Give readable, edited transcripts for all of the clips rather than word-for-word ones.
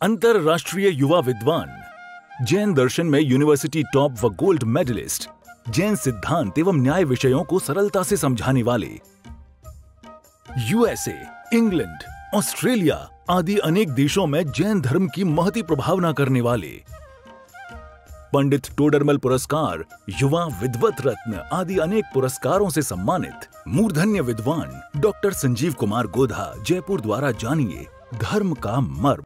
अंतरराष्ट्रीय युवा विद्वान, जैन दर्शन में यूनिवर्सिटी टॉप व गोल्ड मेडलिस्ट, जैन सिद्धांत एवं न्याय विषयों को सरलता से समझाने वाले, यूएसए, इंग्लैंड, ऑस्ट्रेलिया आदि अनेक देशों में जैन धर्म की महती प्रभावना करने वाले, पंडित टोडरमल पुरस्कार, युवा विद्वत रत्न आदि अनेक पुरस्कारों से सम्मानित मूर्धन्य विद्वान डॉक्टर संजीव कुमार गोधा, जयपुर द्वारा जानिए धर्म का मर्म।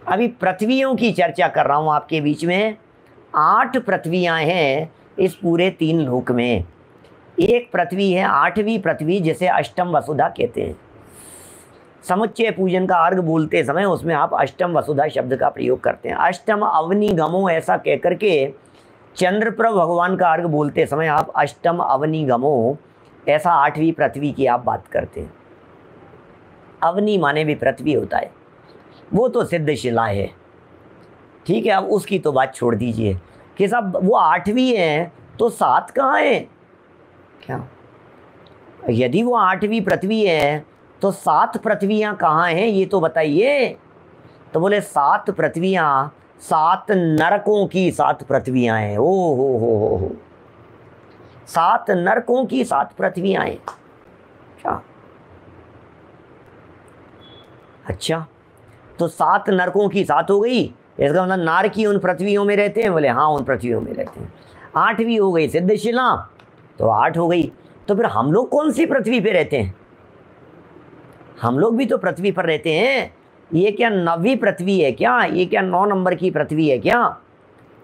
अभी पृथ्वियों की चर्चा कर रहा हूं आपके बीच में। 8 पृथ्वियां हैं इस पूरे 3 लोक में। एक पृथ्वी है 8वीं पृथ्वी, जिसे अष्टम वसुधा कहते हैं। समुच्चय पूजन का अर्घ बोलते समय उसमें आप अष्टम वसुधा शब्द का प्रयोग करते हैं। अष्टम अवनी गमो ऐसा कहकर के चंद्रप्रभ भगवान का अर्घ बोलते समय आप अष्टम अवनी गमो ऐसा 8वीं पृथ्वी की आप बात करते हैं। अवनी माने भी पृथ्वी होता है, वो तो सिद्ध शिला है, ठीक है। अब उसकी तो बात छोड़ दीजिए कि साहब वो 8वीं है तो 7 कहाँ है क्या? यदि वो 8वीं पृथ्वी है तो 7 पृथ्वियाँ कहाँ हैं ये तो बताइए। तो बोले 7 पृथ्वियाँ 7 नरकों की 7 पृथ्वियाँ हैं। ओ हो 7 नरकों की 7 पृथ्वियाँ हैं क्या? अच्छा, तो 7 नरकों की 7 हो गई, इसका मतलब नारकी उन पृथ्वियों में रहते हैं। बोले हाँ, उन पृथ्वियों में रहते हैं। 8वीं हो गई सिद्धशिला, तो 8 हो गई। तो फिर हम लोग कौन सी पृथ्वी पे रहते हैं? हम लोग भी तो पृथ्वी पर रहते हैं। ये क्या 9वीं पृथ्वी है क्या? ये क्या 9 नंबर की पृथ्वी है क्या?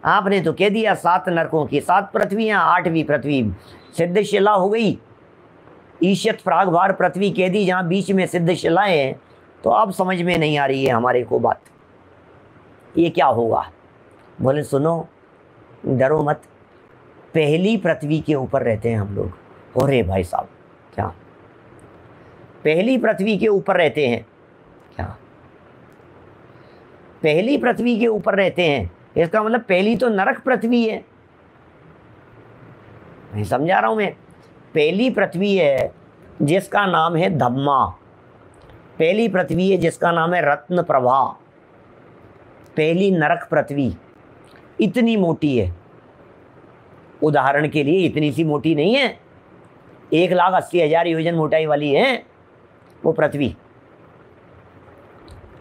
आपने तो कह दिया 7 नरकों की 7 पृथ्वियाँ, 8वीं पृथ्वी सिद्धशिला हो गई। ईशत प्रागभार पृथ्वी कह दी, जहाँ बीच में सिद्धशिलाएं हैं। तो अब समझ में नहीं आ रही है हमारे को बात, ये क्या होगा? बोले सुनो, डरो मत, पहली पृथ्वी के ऊपर रहते हैं हम लोग। अरे भाई साहब, क्या पहली पृथ्वी के ऊपर रहते हैं क्या? पहली पृथ्वी के ऊपर रहते हैं, इसका मतलब पहली तो नरक पृथ्वी है। नहीं समझा रहा हूं मैं। पहली पृथ्वी है जिसका नाम है धम्मा, पहली पृथ्वी है जिसका नाम है रत्न प्रभा। पहली नरक पृथ्वी इतनी मोटी है, उदाहरण के लिए इतनी सी मोटी नहीं है, 1,80,000 योजन मोटाई वाली है वो पृथ्वी।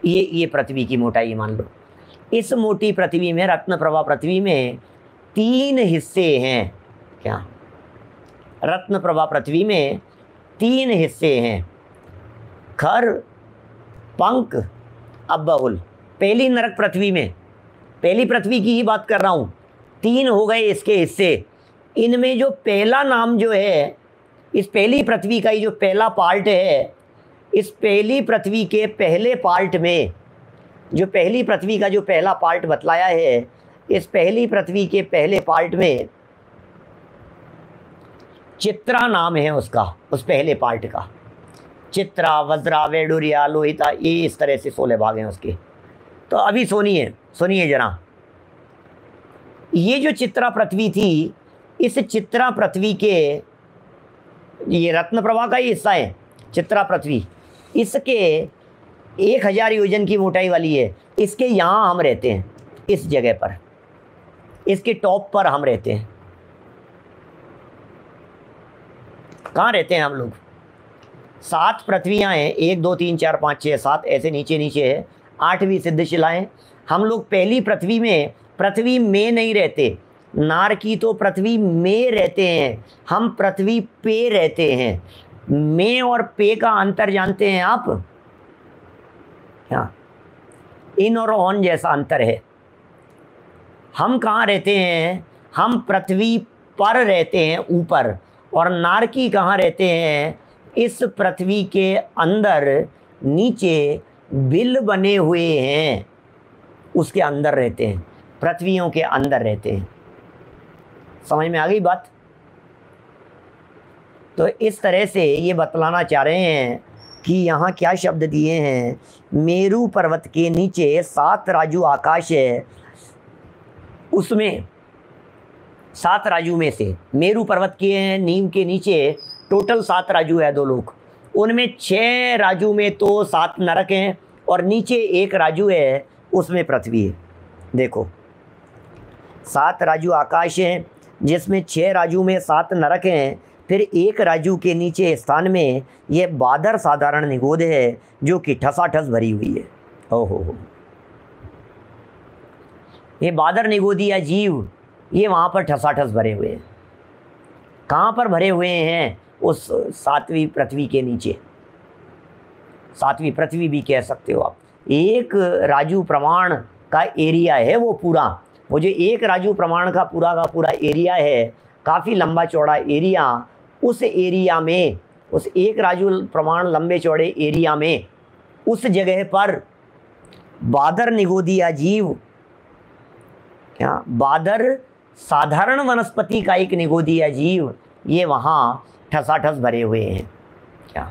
ये पृथ्वी की मोटाई मान लो। इस मोटी पृथ्वी में, रत्न प्रभा पृथ्वी में 3 हिस्से हैं क्या? रत्न प्रभा पृथ्वी में 3 हिस्से हैं, खर, पंख, अब्बाहुल। पहली नरक पृथ्वी में, पहली पृथ्वी की ही बात कर रहा हूँ, 3 हो गए इसके हिस्से। इनमें जो पहला नाम जो है, इस पहली पृथ्वी का ही जो पहला पार्ट है, इस पहली पृथ्वी के पहले पार्ट में, जो पहली पृथ्वी का जो पहला पार्ट बतलाया है, इस पहली पृथ्वी के पहले पार्ट में चित्रा नाम है उसका, उस पहले पार्ट का। चित्रा, वज्रा, वेडुरिया, लोहिता, ये इस तरह से 16 भाग हैं उसके। तो अभी सुनिए जरा, ये जो चित्रा पृथ्वी थी, इस चित्रा पृथ्वी के, ये रत्न प्रभा का ही हिस्सा है चित्रा पृथ्वी, इसके 1000 योजन की मोटाई वाली है। इसके यहाँ हम रहते हैं, इस जगह पर, इसके टॉप पर हम रहते हैं। कहाँ रहते हैं हम लोग? 7 पृथ्वियाँ हैं, 1 2 3 4 5 6 7 ऐसे नीचे नीचे है, 8वीं सिद्ध शिलाएँ। हम लोग पहली पृथ्वी में नहीं रहते। नारकी तो पृथ्वी में रहते हैं, हम पृथ्वी पे रहते हैं। में और पे का अंतर जानते हैं आप? क्या? इन और ऑन जैसा अंतर है। हम कहाँ रहते हैं? हम पृथ्वी पर रहते हैं, ऊपर। और नारकी कहाँ रहते हैं? इस पृथ्वी के अंदर, नीचे बिल बने हुए हैं, उसके अंदर रहते हैं, पृथ्वियों के अंदर रहते हैं। समझ में आ गई बात? तो इस तरह से ये बतलाना चाह रहे हैं कि यहाँ क्या शब्द दिए हैं। मेरू पर्वत के नीचे 7 राजू आकाश है, उसमें 7 राजू में से मेरू पर्वत के नींव के नीचे टोटल 7 राजू है, 2 लोग। उनमें 6 राजू में तो 7 नरक हैं और नीचे 1 राजू है, उसमें पृथ्वी है। देखो, 7 राजू आकाश हैं, जिसमें 6 राजू में 7 नरक हैं। फिर 1 राजू के नीचे स्थान में ये बादर साधारण निगोद है, जो कि ठसाठस भरी हुई है। ओहो, ये बादर निगोदिया जीव, ये वहाँ पर ठसाठस भरे हुए हैं। कहाँ पर भरे हुए हैं? उस 7वीं पृथ्वी के नीचे। 7वीं पृथ्वी भी कह सकते हो आप। 1 राजू प्रमाण का एरिया है वो पूरा। वो जो 1 राजू प्रमाण का पूरा एरिया है, काफ़ी लंबा चौड़ा एरिया, उस एरिया में, उस 1 राजू प्रमाण लंबे चौड़े एरिया में, उस जगह पर बादर निगोदिया जीव, क्या बादर साधारण वनस्पति का एक निगोदिया जीव, ये वहाँ ठसाठस भरे हुए हैं। क्या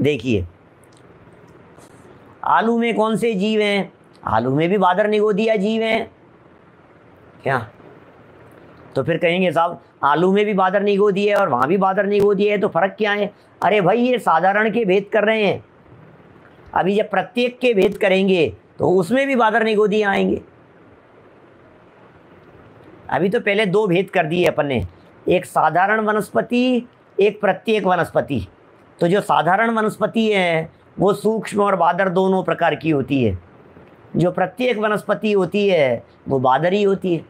देखिए, आलू में कौन से जीव हैं? आलू में भी बादर निगोदिया जीव हैं। क्या? तो फिर कहेंगे साहब आलू में भी बादर निगोदी है और वहाँ भी बादर निगोदी है, तो फ़र्क क्या है? अरे भाई, ये साधारण के भेद कर रहे हैं। अभी जब प्रत्येक के भेद करेंगे तो उसमें भी बादर निगोदियाँ आएंगे। अभी तो पहले 2 भेद कर दिए अपन ने, एक साधारण वनस्पति, एक प्रत्येक वनस्पति। तो जो साधारण वनस्पति है वो सूक्ष्म और बादर दोनों प्रकार की होती है। जो प्रत्येक वनस्पति होती है वो बादरी होती है।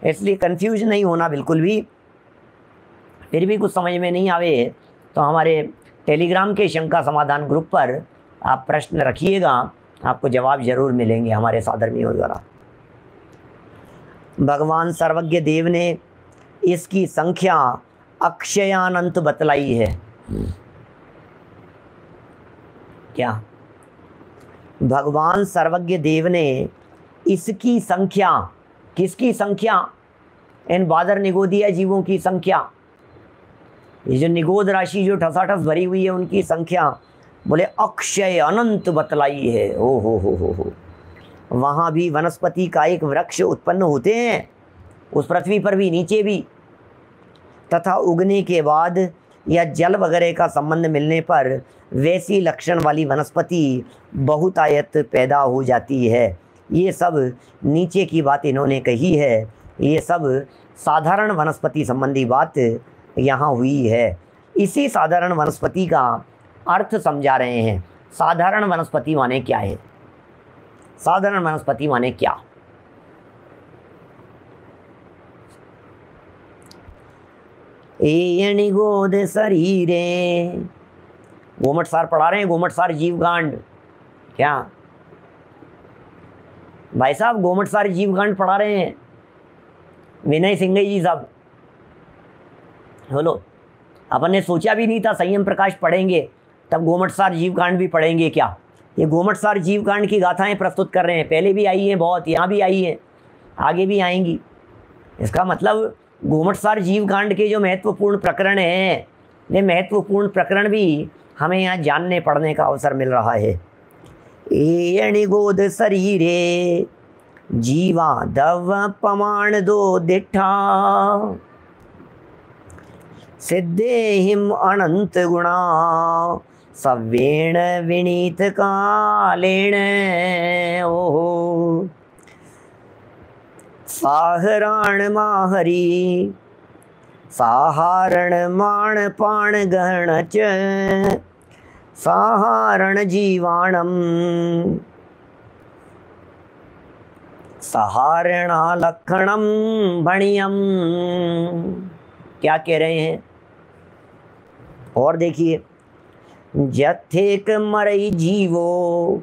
इसलिए कंफ्यूज नहीं होना बिल्कुल भी। फिर भी कुछ समझ में नहीं आवे तो हमारे टेलीग्राम के शंका समाधान ग्रुप पर आप प्रश्न रखिएगा, आपको जवाब जरूर मिलेंगे हमारे साधर्मियों द्वारा। भगवान सर्वज्ञ देव ने इसकी संख्या अक्षयानंत बतलाई है। क्या? भगवान सर्वज्ञ देव ने इसकी संख्या, किसकी संख्या? इन बादर निगोदिया जीवों की संख्या, ये जो निगोद राशि जो ठसाठस भरी हुई है उनकी संख्या, बोले अक्षय अनंत बतलाई है। ओ हो। वहाँ भी वनस्पति का एक वृक्ष उत्पन्न होते हैं, उस पृथ्वी पर भी, नीचे भी, तथा उगने के बाद या जल वगैरह का संबंध मिलने पर वैसी लक्षण वाली वनस्पति बहुतायत पैदा हो जाती है। ये सब नीचे की बात इन्होंने कही है, ये सब साधारण वनस्पति संबंधी बात यहाँ हुई है। इसी साधारण वनस्पति का अर्थ समझा रहे हैं। साधारण वनस्पति माने क्या है? साधारण वनस्पति माने क्या? ए गोद शरीरे, गोमट सार पढ़ा रहे हैं, गोमट सार जीवकांड। क्या भाई साहब गोमट सार जीवकांड पढ़ा रहे हैं? विनय सिंघई जी साहब, बोलो। अपन ने सोचा भी नहीं था संयम प्रकाश पढ़ेंगे, तब गोमट सार जीवकांड भी पढ़ेंगे क्या? ये गोमट सार जीवकांड की गाथाएं प्रस्तुत कर रहे हैं। पहले भी आई हैं बहुत, यहाँ भी आई हैं, आगे भी आएंगी। इसका मतलब गोमट सार जीवकांड के जो महत्वपूर्ण प्रकरण हैं, ये महत्वपूर्ण प्रकरण भी हमें यहाँ जानने पढ़ने का अवसर मिल रहा है। ए निगोद शरीरे जीवा दव पमाण दो दिठा सिद्धे हिम अनंत गुणा सवेण विनीत कालेण ओहो साहराण माहरी साहारण माण पाण गहण च साहारण जीवाणम सहारणा लक्षणम भणियम। क्या कह रहे हैं और देखिए, जथेक मरई जीवो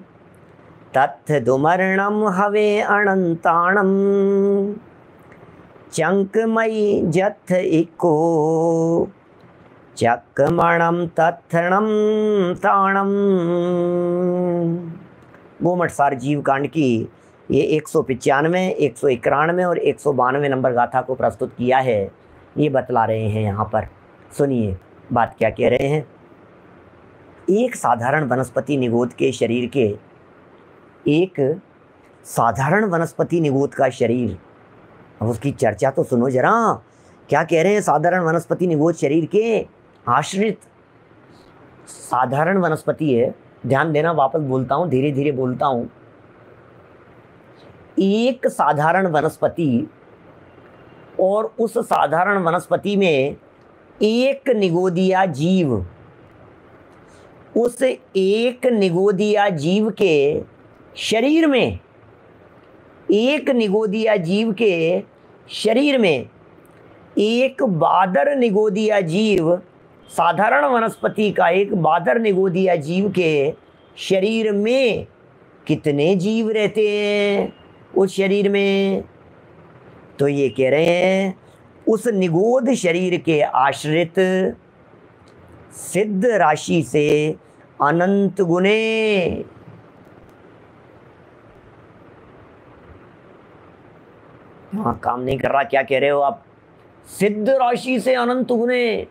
तथ दुमरणम हवे अनंताणम चंकमयी जथ इको चकमणम तत्णम ताणम। गोमटसार जीव कांड की ये 195, 191 और 192 नंबर गाथा को प्रस्तुत किया है। ये बतला रहे हैं यहाँ पर, सुनिए बात क्या कह रहे हैं। एक साधारण वनस्पति निगोद के शरीर के, एक साधारण वनस्पति निगोद का शरीर, अब उसकी चर्चा तो सुनो जरा। क्या कह रहे हैं, साधारण वनस्पति निगोद शरीर के आश्रित साधारण वनस्पति है। ध्यान देना, वापस बोलता हूँ, धीरे धीरे बोलता हूँ। एक साधारण वनस्पति और उस साधारण वनस्पति में एक निगोदिया जीव, उस एक निगोदिया जीव के शरीर में, एक निगोदिया जीव के शरीर में एक बादर निगोदिया जीव, साधारण वनस्पति का एक बादर निगोदिया जीव के शरीर में कितने जीव रहते हैं उस शरीर में? तो ये कह रहे हैं उस निगोद शरीर के आश्रित सिद्ध राशि से अनंत गुणे, हाँ काम नहीं कर रहा, क्या कह रहे हो आप? सिद्ध राशि से अनंत गुणे।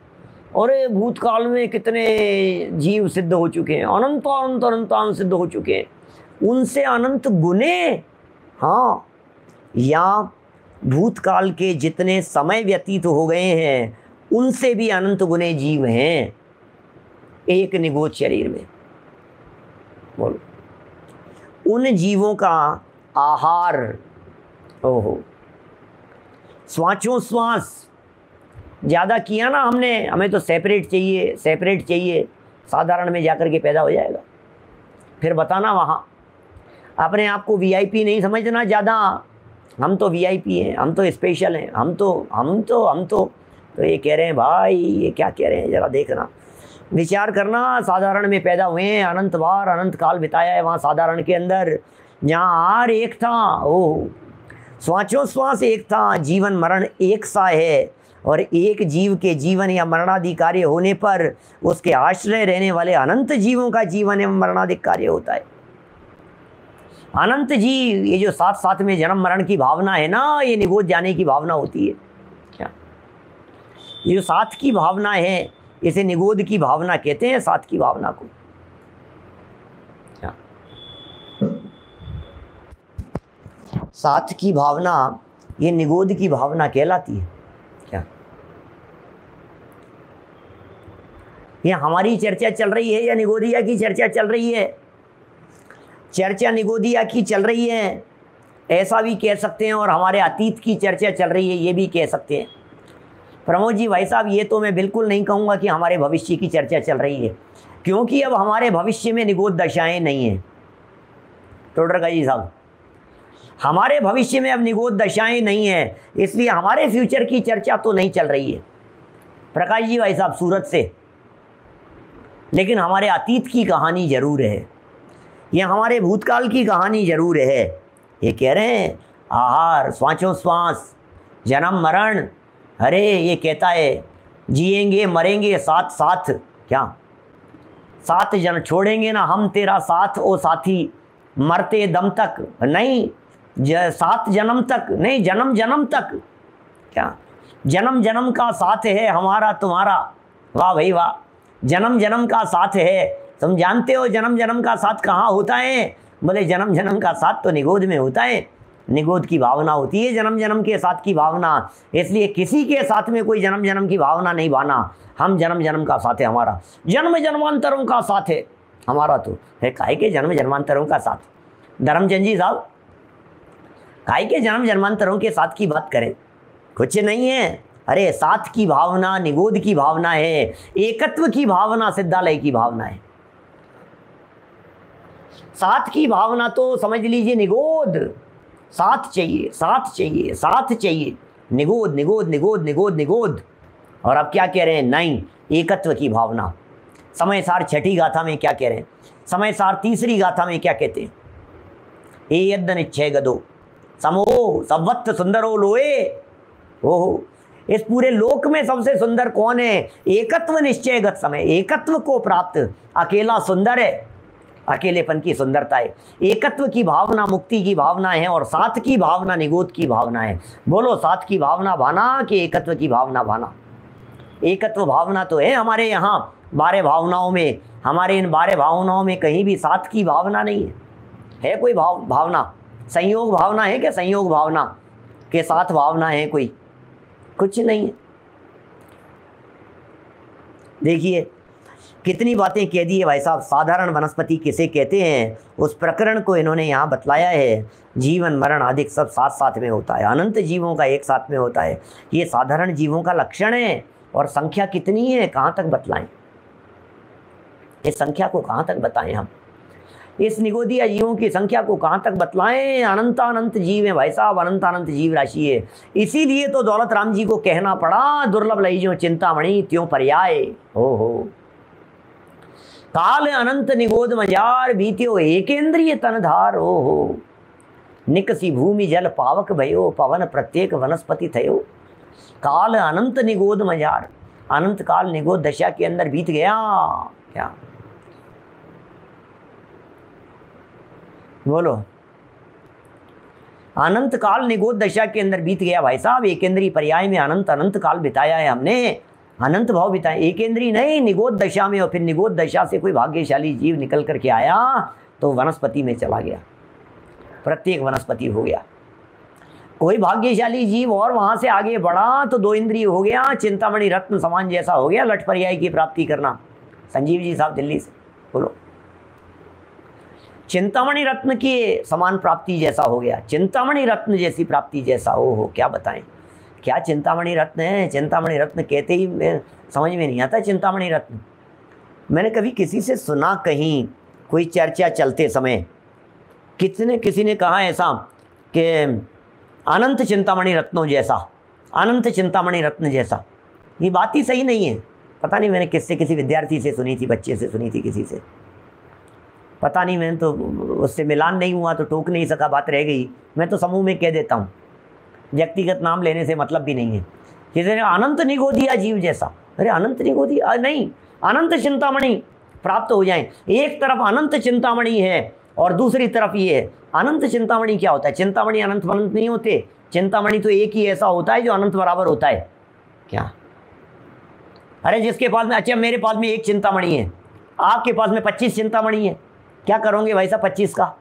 अरे भूतकाल में कितने जीव सिद्ध हो चुके हैं, अनंत अनंत अनंत सिद्ध हो चुके हैं, उनसे अनंत गुणे। हाँ, या भूतकाल के जितने समय व्यतीत हो गए हैं उनसे भी अनंत गुणे जीव हैं एक निगोद शरीर में। बोलो, उन जीवों का आहार, ओहो, श्वास ज़्यादा किया ना हमने, हमें तो सेपरेट चाहिए, सेपरेट चाहिए, साधारण में जाकर के पैदा हो जाएगा। फिर बताना वहाँ अपने आप को वीआईपी नहीं समझना ज़्यादा, हम तो वीआईपी हैं, हम तो स्पेशल हैं, हम तो ये कह रहे हैं भाई, ये क्या कह रहे हैं जरा देखना, विचार करना। साधारण में पैदा हुए हैं, अनंत बार अनंत काल बिताया है वहाँ साधारण के अंदर, जहाँ आहार एक था, ओह श्वास एक था, जीवन मरण एक सा है, और एक जीव के जीवन या मरणादि कार्य होने पर उसके आश्रय रहने वाले अनंत जीवों का जीवन एवं मरणादि कार्य होता है। अनंत जीव, ये जो साथ साथ में जन्म मरण की भावना है ना, ये निगोद जाने की भावना होती है। क्या ये जो साथ की भावना है, इसे निगोद की भावना कहते हैं, साथ की भावना को। क्या साथ की भावना, ये निगोद की भावना कहलाती है। क्या ये हमारी चर्चा चल रही है या निगोदिया की चर्चा चल रही है? चर्चा निगोदिया की चल रही है, ऐसा भी कह सकते हैं, और हमारे अतीत की चर्चा चल रही है, ये भी कह सकते हैं। प्रमोद जी भाई साहब, ये तो मैं बिल्कुल नहीं कहूँगा कि हमारे भविष्य की चर्चा चल रही है, क्योंकि अब हमारे भविष्य में निगोद दशाएं नहीं हैं। टोडरका जी साहब, हमारे भविष्य में अब निगोद दशाएं नहीं हैं, इसलिए हमारे फ्यूचर की चर्चा तो नहीं चल रही है। प्रकाश जी भाई साहब सूरत से, लेकिन हमारे अतीत की कहानी जरूर है, ये हमारे भूतकाल की कहानी जरूर है। ये कह रहे हैं आहार, श्वास, जन्म मरण, अरे ये कहता है जिएंगे मरेंगे साथ साथ, क्या साथ जन छोड़ेंगे ना हम तेरा साथ ओ साथी, मरते दम तक नहीं, सात जन्म तक नहीं, जन्म जन्म तक। क्या जन्म जन्म का साथ है हमारा तुम्हारा, वाह भाई वाह, जन्म जन्म का साथ है, तुम जानते हो जन्म जन्म का साथ कहाँ होता है? बोले जन्म जन्म का साथ तो निगोद में होता है, निगोद की भावना होती है जन्म जन्म के साथ की भावना। इसलिए किसी के साथ में कोई जन्म जन्म की भावना नहीं बाना। हम जन्म जन्म का साथ है, हमारा जन्म जन्मांतरों का साथ है हमारा। तो है काहे के जन्म जन्मांतरों का साथ? धर्मचंद जी साहब, काहे के जन्म जन्मांतरों के साथ की बात करें? कुछ नहीं है। अरे साथ की भावना निगोद की भावना है, एकत्व की भावना सिद्धालय की भावना है। साथ की भावना तो समझ लीजिए निगोद, साथ चाहिए साथ चाहिए साथ चाहिए, निगोद निगोद निगोद निगोद निगोद। और अब क्या कह रहे हैं? नहीं, एकत्व की भावना। समय सार छठी गाथा में क्या कह रहे हैं? समय सार तीसरी गाथा में क्या कहते हैं? ए यद्द निश्चय गदो समो सवत्त सुंदरो लोए। ओहो, इस पूरे लोक में सबसे सुंदर कौन है? एकत्व निश्चय गत समय, एकत्व को प्राप्त अकेला सुंदर है, अकेलेपन की सुंदरता है। एकत्व की भावना मुक्ति की भावना है और साथ की भावना निगोद की भावना है। बोलो साथ की भावना भाना कि एकत्व की भावना भाना? एकत्व भावना तो है हमारे यहाँ 12 भावनाओं में। हमारे इन 12 भावनाओं में कहीं भी साथ की भावना नहीं है। है कोई भावना? संयोग भावना है क्या? संयोग भावना के साथ भावना है कोई? कुछ नहीं है। देखिए कितनी बातें कह दी है भाई साहब। साधारण वनस्पति किसे कहते हैं, उस प्रकरण को इन्होंने यहाँ बतलाया है। जीवन मरण आदि सब साथ साथ में होता है, अनंत जीवों का एक साथ में होता है। ये साधारण जीवों का लक्षण है। और संख्या कितनी है, कहाँ तक बतलाएं? इस संख्या को कहाँ तक बताएं हम? इस निगोदिया जीवों की संख्या को कहाँ तक बतलाएं? अनंत जीव है भाई साहब, अनंत जीव राशि है। इसीलिए तो दौलत राम जी को कहना पड़ा, दुर्लभ लई जो चिंतामणि त्यों पर्याय। हो काल अनंत निगोद मजार बीत्यो एकेंद्रिय तनधार। हो निकसी भूमि जल पावक भयो पवन प्रत्येक वनस्पति थयो। काल अनंत निगोद मजार, अनंत काल निगोद दशा के अंदर बीत गया। क्या बोलो? अनंत काल निगोद दशा के अंदर बीत गया भाई साहब। एकेंद्रीय पर्याय में अनंत काल बिताया है हमने, अनंत भाव बिताए। एकेंद्रीय नहीं, निगोद दशा में। और फिर निगोद दशा से कोई भाग्यशाली जीव निकल करके आया तो वनस्पति में चला गया, प्रत्येक वनस्पति हो गया। कोई भाग्यशाली जीव और वहां से आगे बढ़ा तो 2 इंद्रिय हो गया, चिंतामणि रत्न समान जैसा हो गया, लठ पर्याय की प्राप्ति करना। संजीव जी साहब दिल्ली से, बोलो। चिंतामणि रत्न की समान प्राप्ति जैसा हो गया, चिंतामणि रत्न जैसी प्राप्ति जैसा। हो क्या बताएं, क्या चिंतामणि रत्न है? चिंतामणि रत्न कहते ही समझ में नहीं आता। चिंतामणि रत्न मैंने कभी किसी से सुना, कहीं कोई चर्चा चलते समय किसी ने कहा ऐसा कि अनंत चिंतामणि रत्नों जैसा, अनंत चिंतामणि रत्न जैसा। ये बात ही सही नहीं है। पता नहीं मैंने किससे, किसी विद्यार्थी से सुनी थी, बच्चे से सुनी थी, किसी से पता नहीं। मैंने तो उससे मिलान नहीं हुआ तो टोक नहीं सका, बात रह गई। मैं तो समूह में कह देता हूँ, व्यक्तिगत नाम लेने से मतलब भी नहीं है। किसी ने अनंत निगोदिया जीव जैसा। अरे अनंत निगोदिया नहीं, अनंत चिंतामणि प्राप्त हो जाए। एक तरफ अनंत चिंतामणि है और दूसरी तरफ ये है। अनंत चिंतामणि क्या होता है? चिंतामणि अनंत अनंत नहीं होते। चिंतामणि तो एक ही ऐसा होता है जो अनंत बराबर होता है। क्या? अरे जिसके पास में, अच्छा मेरे पास में 1 चिंतामणि है, आपके पास में 25 चिंतामणि है, क्या करोगे भाई साहब 25 का?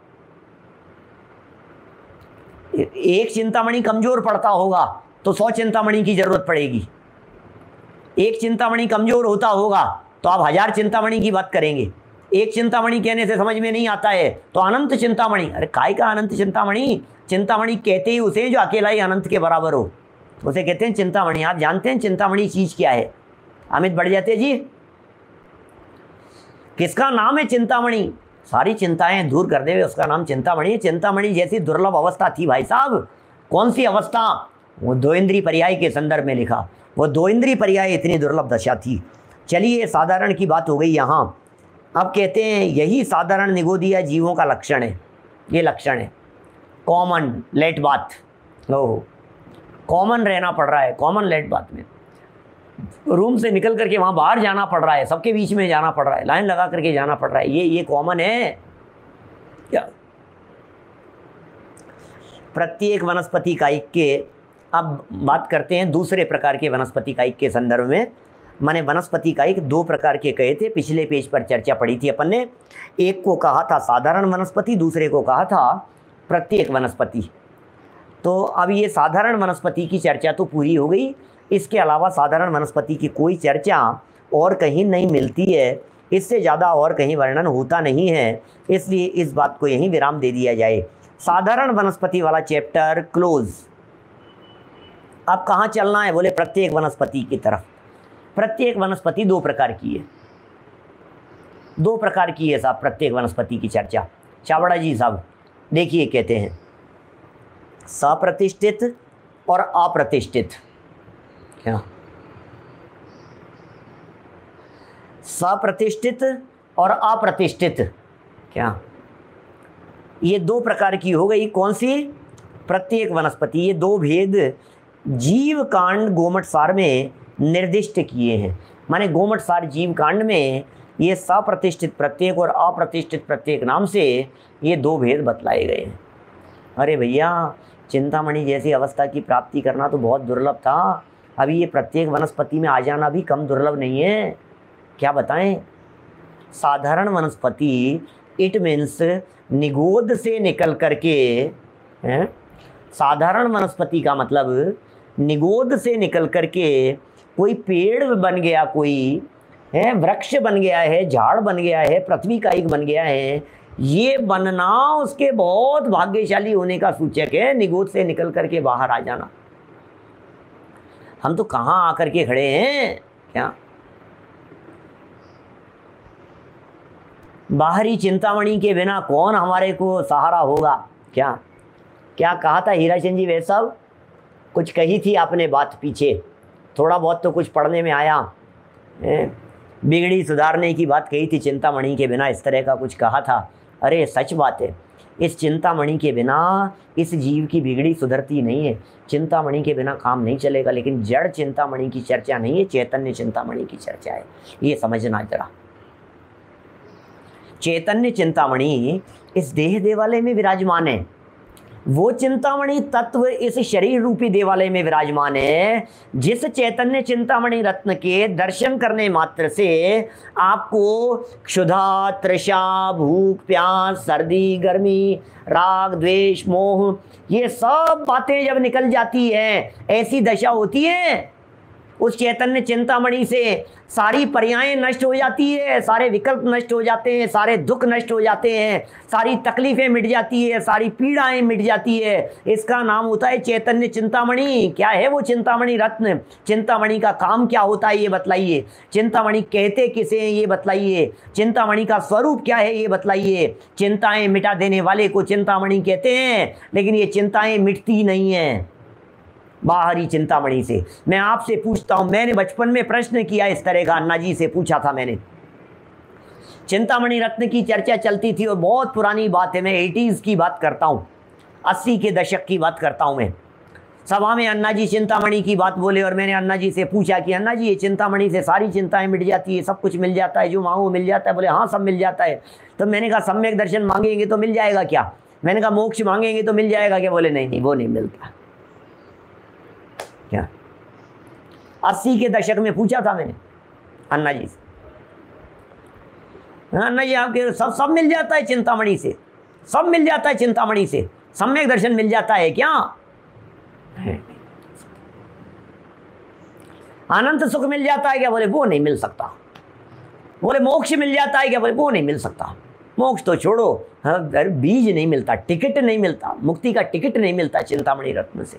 एक चिंतामणि कमजोर पड़ता होगा तो 100 चिंतामणि की जरूरत पड़ेगी। एक चिंतामणि कमजोर होता होगा तो आप 1000 चिंतामणि की बात करेंगे। एक चिंतामणि कहने से समझ में नहीं आता है तो अनंत चिंतामणि। अरे काय का अनंत चिंतामणि? चिंतामणि कहते ही उसे जो अकेला ही अनंत के बराबर हो, उसे कहते हैं चिंतामणि। आप जानते हैं चिंतामणि चीज क्या है? अमित बढ़ जाते जी, किसका नाम है चिंतामणि? सारी चिंताएं दूर कर देवे उसका नाम चिंतामणि। चिंतामणि जैसी दुर्लभ अवस्था थी भाई साहब। कौन सी अवस्था? वो 2 इंद्रिय पर्याय के संदर्भ में लिखा। वो 2 इंद्रिय पर्याय इतनी दुर्लभ दशा थी। चलिए साधारण की बात हो गई यहाँ। अब कहते हैं यही साधारण निगोदिया जीवों का लक्षण है। ये लक्षण है कॉमन लेट बात। ओह, कॉमन रहना पड़ रहा है, कॉमन लेट बात में रूम से निकल करके वहाँ बाहर जाना पड़ रहा है, सबके बीच में जाना पड़ रहा है, लाइन लगा करके जाना पड़ रहा है। ये कॉमन है क्या? प्रत्येक वनस्पति कायिक के, अब बात करते हैं दूसरे प्रकार के वनस्पति कायिक के संदर्भ में। माने वनस्पति का एक दो प्रकार के कहे थे, पिछले पेज पर चर्चा पड़ी थी अपन ने। एक को कहा था साधारण वनस्पति, दूसरे को कहा था प्रत्येक वनस्पति। तो अब ये साधारण वनस्पति की चर्चा तो पूरी हो गई, इसके अलावा साधारण वनस्पति की कोई चर्चा और कहीं नहीं मिलती है, इससे ज़्यादा और कहीं वर्णन होता नहीं है, इसलिए इस बात को यहीं विराम दे दिया जाए। साधारण वनस्पति वाला चैप्टर क्लोज। अब कहाँ चलना है? बोले प्रत्येक वनस्पति की तरफ। प्रत्येक वनस्पति दो प्रकार की है, दो प्रकार की है साहब प्रत्येक वनस्पति की चर्चा। चावड़ा जी साहब देखिए, कहते हैं सप्रतिष्ठित और अप्रतिष्ठित। क्या? सप्रतिष्ठित और अप्रतिष्ठित। क्या? ये दो प्रकार की हो गई। कौन सी? प्रत्येक वनस्पति। ये दो भेद जीव कांड गोमट सार में निर्दिष्ट किए हैं। माने गोमट सार जीव कांड में ये सप्रतिष्ठित प्रत्येक और अप्रतिष्ठित प्रत्येक नाम से ये दो भेद बतलाए गए हैं। अरे भैया, चिंतामणि जैसी अवस्था की प्राप्ति करना तो बहुत दुर्लभ था, अभी ये प्रत्येक वनस्पति में आ जाना भी कम दुर्लभ नहीं है। क्या बताएं? साधारण वनस्पति इट मीन्स निगोद से निकल करके, साधारण वनस्पति का मतलब निगोद से निकल करके कोई पेड़ बन गया, कोई वृक्ष बन गया है, झाड़ बन गया है, पृथ्वी का एक बन गया है, ये बनना उसके बहुत भाग्यशाली होने का सूचक है, निगोद से निकल करके बाहर आ जाना। हम तो कहाँ आकर के खड़े हैं? क्या बाहरी चिंतामणि के बिना कौन हमारे को सहारा होगा? क्या क्या कहा था हीराचंद जी वैसे साहब? कुछ कही थी आपने बात पीछे, थोड़ा बहुत तो कुछ पढ़ने में आया। बिगड़ी सुधारने की बात कही थी, चिंतामणि के बिना इस तरह का कुछ कहा था। अरे सच बात है, इस चिंतामणि के बिना इस जीव की बिगड़ी सुधरती नहीं है, चिंतामणि के बिना काम नहीं चलेगा। लेकिन जड़ चिंतामणि की चर्चा नहीं है, चैतन्य चिंतामणि की चर्चा है, ये समझना जरा। चैतन्य चिंतामणि इस देह देवालय में विराजमान है, वो चिंतामणि तत्व इस शरीर रूपी देवालय में विराजमान है। जिस चैतन्य चिंतामणि रत्न के दर्शन करने मात्र से आपको क्षुधा, तृषा, भूख, प्यास, सर्दी, गर्मी, राग, द्वेष, मोह, ये सब बातें जब निकल जाती है, ऐसी दशा होती है, उस चैतन्य चिंतामणि से सारी पर्यायें नष्ट हो जाती है, सारे विकल्प नष्ट हो जाते हैं, सारे दुख नष्ट हो जाते हैं, सारी तकलीफें मिट जाती है, सारी पीड़ाएं मिट जाती है। इसका नाम होता है चैतन्य चिंतामणि। क्या है वो चिंतामणि रत्न? चिंतामणि का काम क्या होता है ये बतलाइए, चिंतामणि कहते किसे हैं ये बतलाइए, चिंतामणि का स्वरूप क्या है ये बतलाइए। चिंताएं मिटा देने वाले को चिंतामणि कहते हैं, लेकिन ये चिंताएं मिटती नहीं हैं बाहरी चिंतामणि से। मैं आपसे पूछता हूं, मैंने बचपन में प्रश्न किया इस तरह का, अन्ना जी से पूछा था मैंने, चिंतामणि रत्न की चर्चा चलती थी और बहुत पुरानी बात है, मैं 80s की बात करता हूं, 80 के दशक की बात करता हूं मैं। सभा में अन्ना जी चिंतामणि की बात बोले और मैंने अन्ना जी से पूछा कि अन्ना जी ये चिंतामणि से सारी चिंताएं मिट जाती है, सब कुछ मिल जाता है, जो मांगो मिल जाता है? बोले हाँ सब मिल जाता है। तो मैंने कहा सम्यक दर्शन मांगेंगे तो मिल जाएगा क्या? मैंने कहा मोक्ष मांगेंगे तो मिल जाएगा क्या? बोले नहीं वो नहीं मिलता। क्या 80 के दशक में पूछा था मैंने अन्ना जी से, अन्ना जी आपके सब मिल जाता है चिंतामणि से, सब मिल जाता है चिंतामणि से, सम्यक दर्शन मिल जाता है क्या? अनंत सुख मिल जाता है क्या? बोले वो नहीं मिल सकता। बोले मोक्ष मिल जाता है क्या? बोले वो नहीं मिल सकता। मोक्ष तो छोड़ो, बीज नहीं मिलता, टिकट नहीं मिलता, मुक्ति का टिकट नहीं मिलता चिंतामणि रत्न से।